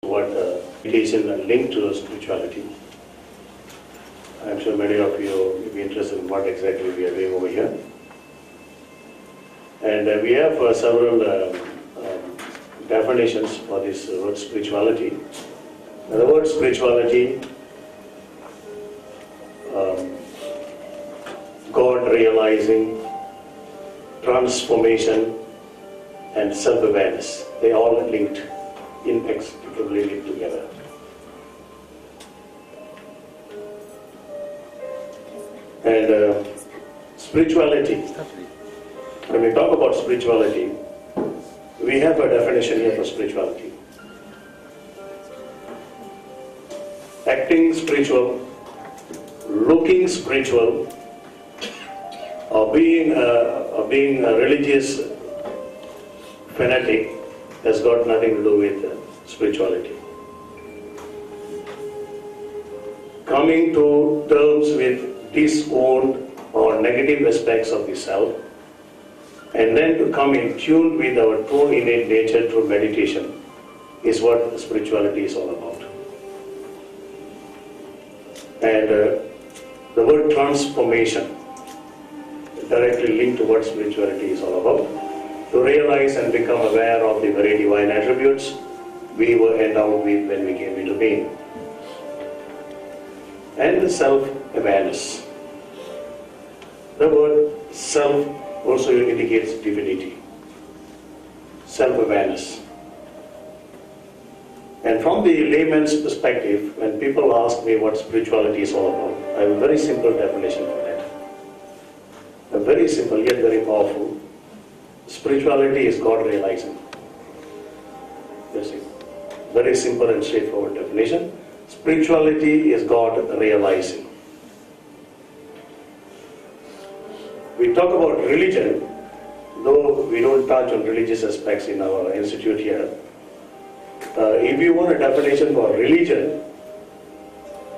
what meditation and link to spirituality. I'm sure many of you will be interested in what exactly we are doing over here. And we have several definitions for this word spirituality. Now, the word spirituality, God realizing, transformation, and self-awareness. They all linked, inextricably linked together. And spirituality, when we talk about spirituality, we have a definition here for spirituality. Acting spiritual, looking spiritual, or being a religious fanatic has got nothing to do with spirituality. Coming to terms with disowned or negative aspects of the self, and then to come in tune with our true innate nature through meditation is what spirituality is all about. And the word transformation directly linked to what spirituality is all about. To realize and become aware of the very divine attributes we were endowed with when we came into being. And the self-awareness. The word self also indicates divinity. Self-awareness. And from the layman's perspective, when people ask me what spirituality is all about, I have a very simple definition for that. A very simple yet very powerful. Spirituality is God realizing. That's it. Very simple and straightforward definition. Spirituality is God realizing. We talk about religion, though we don't touch on religious aspects in our institute here. If you want a definition for religion,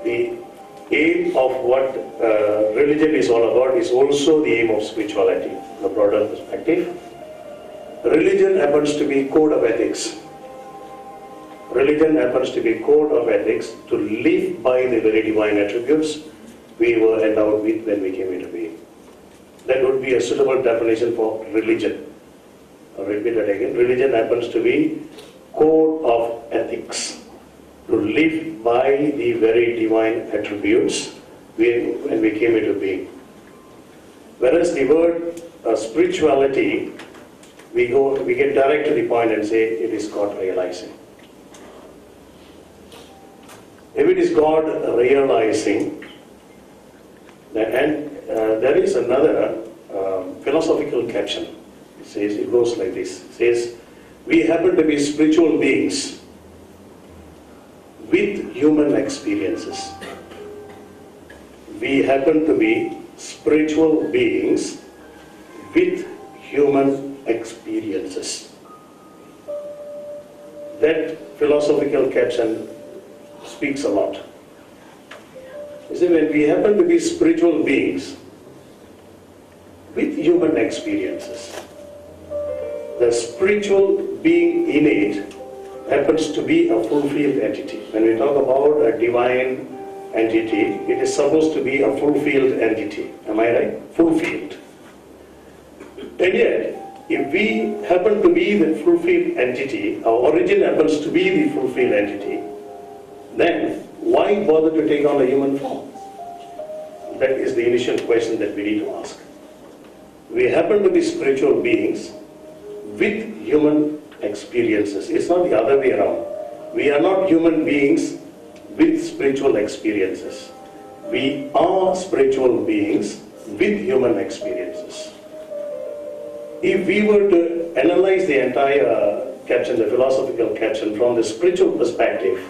the aim of what religion is all about is also the aim of spirituality, in a broader perspective. Religion happens to be code of ethics. Religion happens to be code of ethics to live by the very divine attributes we were endowed with when we came into being. That would be a suitable definition for religion. I'll repeat that again. Religion happens to be code of ethics to live by the very divine attributes when we came into being. Whereas the word spirituality, we get direct to the point and say it is God realizing. If it is God realizing, and there is another philosophical caption. It goes like this. It says, we happen to be spiritual beings with human experiences. We happen to be spiritual beings with human experiences. That philosophical caption speaks a lot. You see, when we happen to be spiritual beings with human experiences, the spiritual being innate happens to be a fulfilled entity. When we talk about a divine entity, it is supposed to be a fulfilled entity. Am I right? Fulfilled. And yet, if we happen to be the fulfilled entity, our origin happens to be the fulfilled entity, then why bother to take on a human form? That is the initial question that we need to ask. We happen to be spiritual beings with human experiences. It's not the other way around. We are not human beings with spiritual experiences. We are spiritual beings with human experiences. If we were to analyze the entire caption, the philosophical caption, from the spiritual perspective,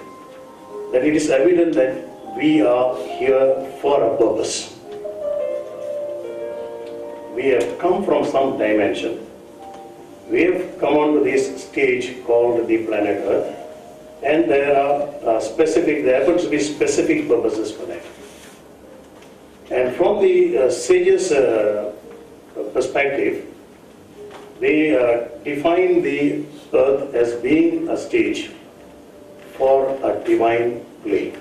then it is evident that we are here for a purpose. We have come from some dimension. We have come onto this stage called the planet Earth, and there happens to be specific purposes for that. And from the sages' perspective, they define the Earth as being a stage for a divine play.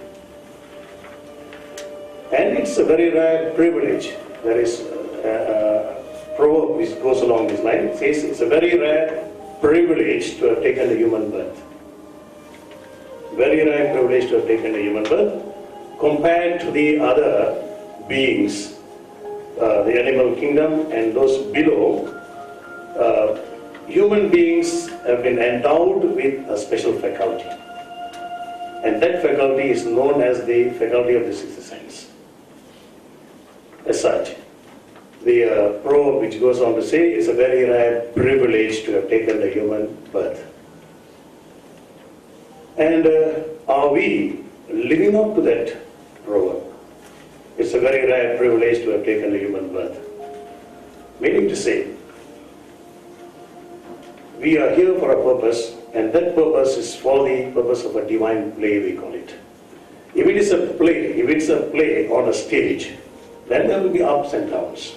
And it's a very rare privilege. There is a proverb which goes along this line. It says it's a very rare privilege to have taken a human birth. Very rare privilege to have taken a human birth compared to the other beings, the animal kingdom and those below. Human beings have been endowed with a special faculty. And that faculty is known as the faculty of the sixth sense. As such, the proverb which goes on to say it's a very rare privilege to have taken the human birth. And are we living up to that proverb? It's a very rare privilege to have taken a human birth. Meaning to say, we are here for a purpose, and that purpose is for the purpose of a divine play, we call it. If it is a play on a stage, then there will be ups and downs.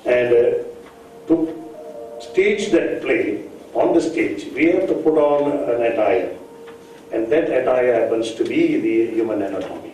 And to stage that play on the stage, we have to put on an attire. And that attire happens to be the human anatomy.